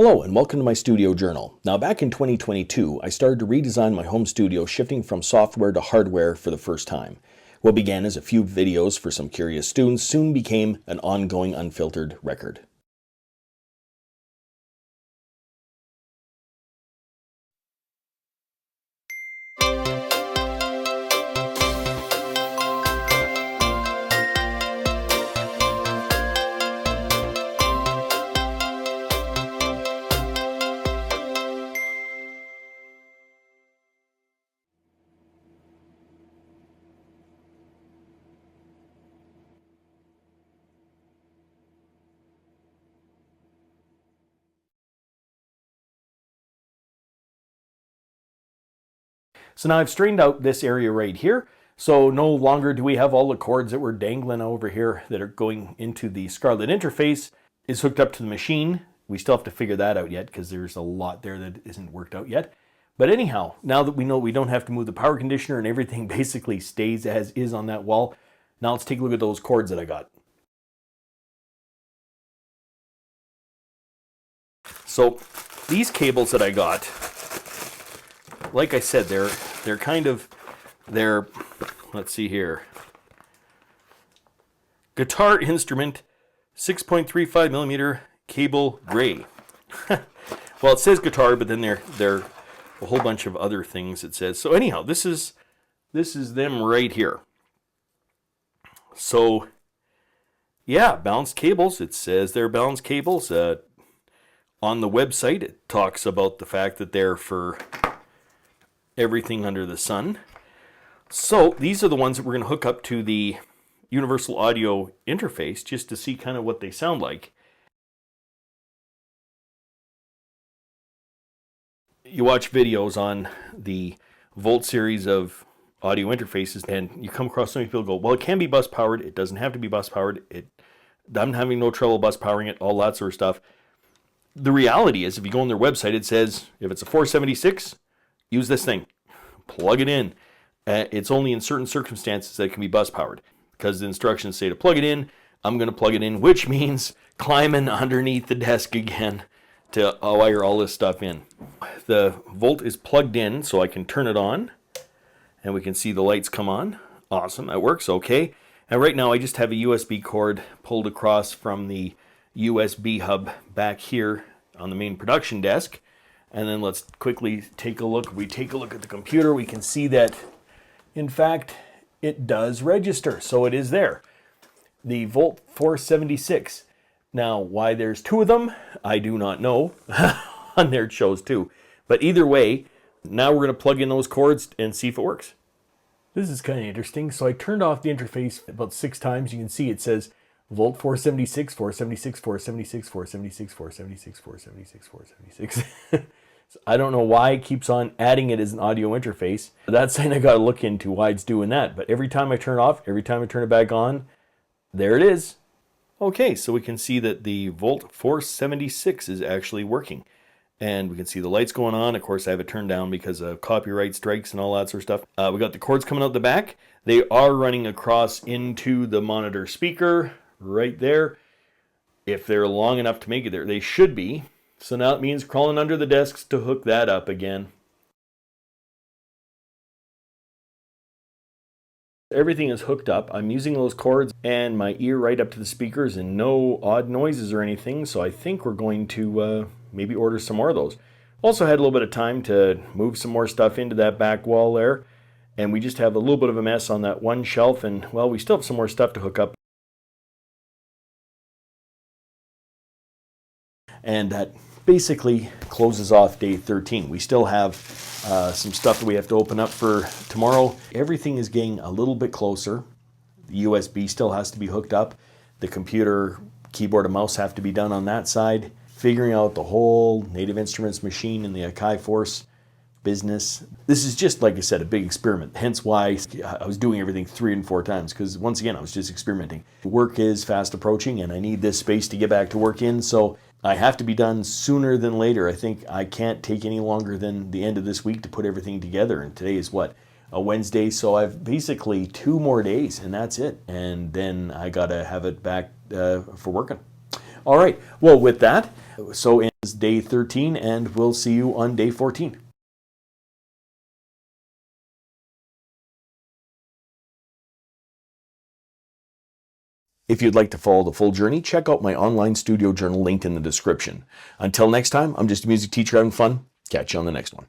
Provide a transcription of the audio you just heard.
Hello and welcome to my studio journal. Now back in 2022, I started to redesign my home studio, shifting from software to hardware for the first time. What began as a few videos for some curious students soon became an ongoing unfiltered record. So now I've straightened out this area right here. So no longer do we have all the cords that were dangling over here that are going into the Scarlett interface. It's hooked up to the machine. We still have to figure that out yet because there's a lot there that isn't worked out yet. But anyhow, now that we know we don't have to move the power conditioner and everything basically stays as is on that wall, now let's take a look at those cords that I got. So these cables that I got, like I said, they're let's see here. Guitar instrument 6.35 millimeter cable gray. Well, it says guitar, but then they're a whole bunch of other things it says. So anyhow, this is them right here. So yeah, balanced cables. It says they're balanced cables. On the website, it talks about the fact that they're for everything under the sun. So these are the ones that we're going to hook up to the universal audio interface just to see kind of what they sound like. You watch videos on the Volt series of audio interfaces and you come across so many people go, well, it can be bus powered. It doesn't have to be bus powered. I'm having no trouble bus powering it, all that sort of stuff. The reality is, if you go on their website, it says if it's a 476, use this thing, plug it in. It's only in certain circumstances that it can be bus powered because the instructions say to plug it in. I'm going to plug it in, which means climbing underneath the desk again to wire all this stuff in. The Volt is plugged in, so I can turn it on and we can see the lights come on. Awesome, that works, okay. And right now I just have a USB cord pulled across from the USB hub back here on the main production desk. And then let's quickly take a look. We take a look at the computer. We can see that, in fact, it does register. So it is there. The Volt 476. Now, why there's two of them, I do not know. On there it shows two. But either way, now we're going to plug in those cords and see if it works. This is kind of interesting. So I turned off the interface about 6 times. You can see it says Volt 476, 476, 476, 476, 476, 476, 476. So I don't know why it keeps on adding it as an audio interface. That's something I got to look into why it's doing that. But every time I turn it off, every time I turn it back on, there it is. Okay, so we can see that the Volt 476 is actually working. And we can see the lights going on. Of course, I have it turned down because of copyright strikes and all that sort of stuff. We got the cords coming out the back. They are running across into the monitor speaker right there. If they're long enough to make it there, they should be. So now it means crawling under the desks to hook that up again. Everything is hooked up. I'm using those cords and my ear right up to the speakers and no odd noises or anything. So I think we're going to maybe order some more of those. Also had a little bit of time to move some more stuff into that back wall there. And we just have a little bit of a mess on that one shelf. And well, we still have some more stuff to hook up. And that basically closes off day 13. We still have some stuff that we have to open up for tomorrow. Everything is getting a little bit closer. The USB still has to be hooked up. The computer, keyboard and mouse have to be done on that side. Figuring out the whole Native Instruments machine and the Akai Force business. This is just, like I said, a big experiment. Hence why I was doing everything 3 and 4 times, because once again, I was just experimenting. Work is fast approaching and I need this space to get back to work in, so I have to be done sooner than later. I think I can't take any longer than the end of this week to put everything together. And today is what? A Wednesday, so I've basically 2 more days and that's it. And then I gotta have it back for working. All right, well with that, so is day 13, and we'll see you on day 14. If you'd like to follow the full journey, check out my online studio journal linked in the description. Until next time, I'm just a music teacher having fun. Catch you on the next one.